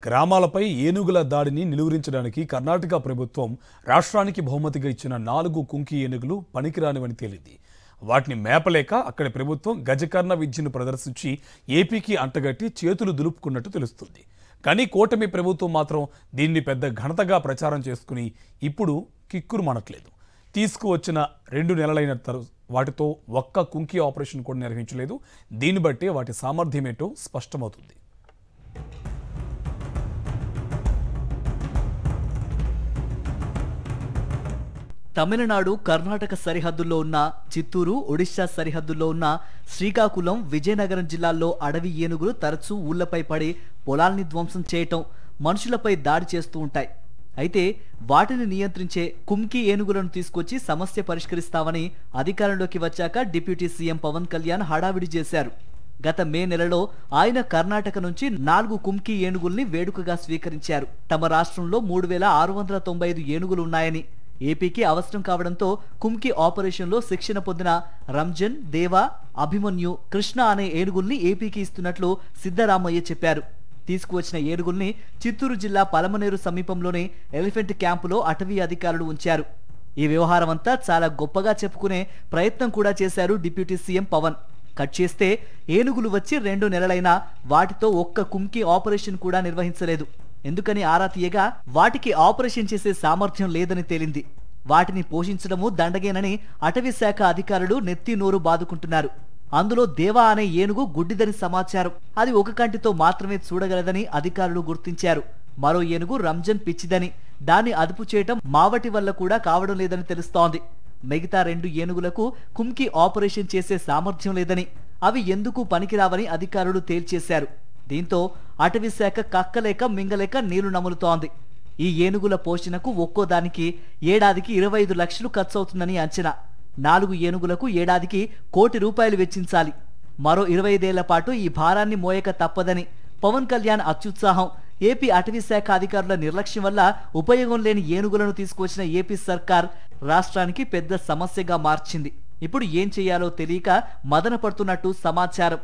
గ్రామాలపై ఏనుగుల దాడిని నిలువరించడానికి కర్ణాటక ప్రభుత్వం రాష్ట్రానికి బహుమతిగా ఇచ్చిన 4 కుంకి ఏనుగులు పనికిరానివని తేలింది. వాటిని మేపలేక అక్కడి ప్రభుత్వం గజకర్ణ విద్యను ప్రదర్శించి ఏపీకి అంటగట్టి చేతులు దులుపుకున్నట్టు తెలుస్తుంది. కానీ కూటమి ప్రభుత్వం మాత్రం దీన్ని పెద్ద ఘనతగా ప్రచారం చేసుకుని ఇప్పుడు కిక్కురు మనట్లేదు. తీసుకువచ్చిన 2 నెలలైన వాటితో ఒక్క కుంకి ఆపరేషన్ కూడా నిర్వహించలేదు. దీన్ని బట్టి వాటి సామర్థ్యమేంటో స్పష్టమవుతుంది. తమిళనాడు కర్ణాటక సరిహద్దుల్లో ఉన్న చిత్తూరు, ఒడిశా సరిహద్దుల్లో ఉన్న శ్రీకాకుళం, విజయనగరం జిల్లాల్లో అడవి ఏనుగులు తరచూ ఊళ్లపై పడి పొలాల్ని ధ్వంసం చేయటం, మనుషులపై దాడి చేస్తూ ఉంటాయి. అయితే వాటిని నియంత్రించే కుంకి ఏనుగులను తీసుకొచ్చి సమస్య పరిష్కరిస్తామని అధికారంలోకి వచ్చాక డిప్యూటీ సీఎం పవన్ కళ్యాణ్ హడావిడి చేశారు. గత మే నెలలో ఆయన కర్ణాటక నుంచి 4 కుంకి ఏనుగుల్ని వేడుకగా స్వీకరించారు. తమ రాష్ట్రంలో 3695 ఏనుగులు ఉన్నాయని, ఏపీకి అవసరం కావడంతో కుంకి ఆపరేషన్లో శిక్షణ పొందిన రంజన్, దేవా, అభిమన్యు, కృష్ణ అనే ఏనుగుల్ని ఏపీకి ఇస్తున్నట్లు సిద్ధరామయ్య చెప్పారు. తీసుకువచ్చిన ఏనుగుల్ని చిత్తూరు జిల్లా పలమనేరు సమీపంలోని ఎలిఫెంట్ క్యాంపులో అటవీ అధికారులు ఉంచారు. ఈ వ్యవహారం అంతా చాలా గొప్పగా చెప్పుకునే ప్రయత్నం కూడా చేశారు డిప్యూటీ సీఎం పవన్. కట్ చేస్తే ఏనుగులు వచ్చి 2 నెలలైనా వాటితో ఒక్క కుంకి ఆపరేషన్ కూడా నిర్వహించలేదు. ఎందుకని ఆరా తీయగా వాటికి ఆపరేషన్ చేసే సామర్థ్యం లేదని తేలింది. వాటిని పోషించడము దండగేనని అటవీ శాఖ అధికారులు నెత్తి నోరు బాదుకుంటున్నారు. అందులో దేవా అనే ఏనుగు గుడ్డిదని సమాచారం. అది ఒక కంటితో మాత్రమే చూడగలదని అధికారులు గుర్తించారు. మరో ఏనుగు రంజన్ పిచ్చిదని, దాన్ని అదుపు చేయటం మావటి వల్ల కూడా కావడం లేదని తెలుస్తోంది. మిగతా 2 ఏనుగులకు కుంకి ఆపరేషన్ చేసే సామర్థ్యం లేదని, అవి ఎందుకు పనికిరావని అధికారులు తేల్చేశారు. దీంతో అటవీ శాఖ కక్కలేక మింగలేక నీళ్లు నములుతోంది. ఈ ఏనుగుల పోషణకు ఒక్కో దానికి ఏడాదికి 25 లక్షలు ఖర్చవుతుందని అంచనా. 4 ఏనుగులకు ఏడాదికి ₹1 కోటి వెచ్చించాలి. మరో 25 ఏళ్ల పాటు ఈ భారాన్ని మోయక తప్పదని పవన్ కళ్యాణ్ అత్యుత్సాహం, ఏపీ అటవీ శాఖ అధికారుల నిర్లక్ష్యం వల్ల ఉపయోగం లేని ఏనుగులను తీసుకొచ్చిన ఏపీ సర్కార్ రాష్ట్రానికి పెద్ద సమస్యగా మార్చింది. ఇప్పుడు ఏం చేయాలో తెలియక మదన పడుతున్నట్టు సమాచారం.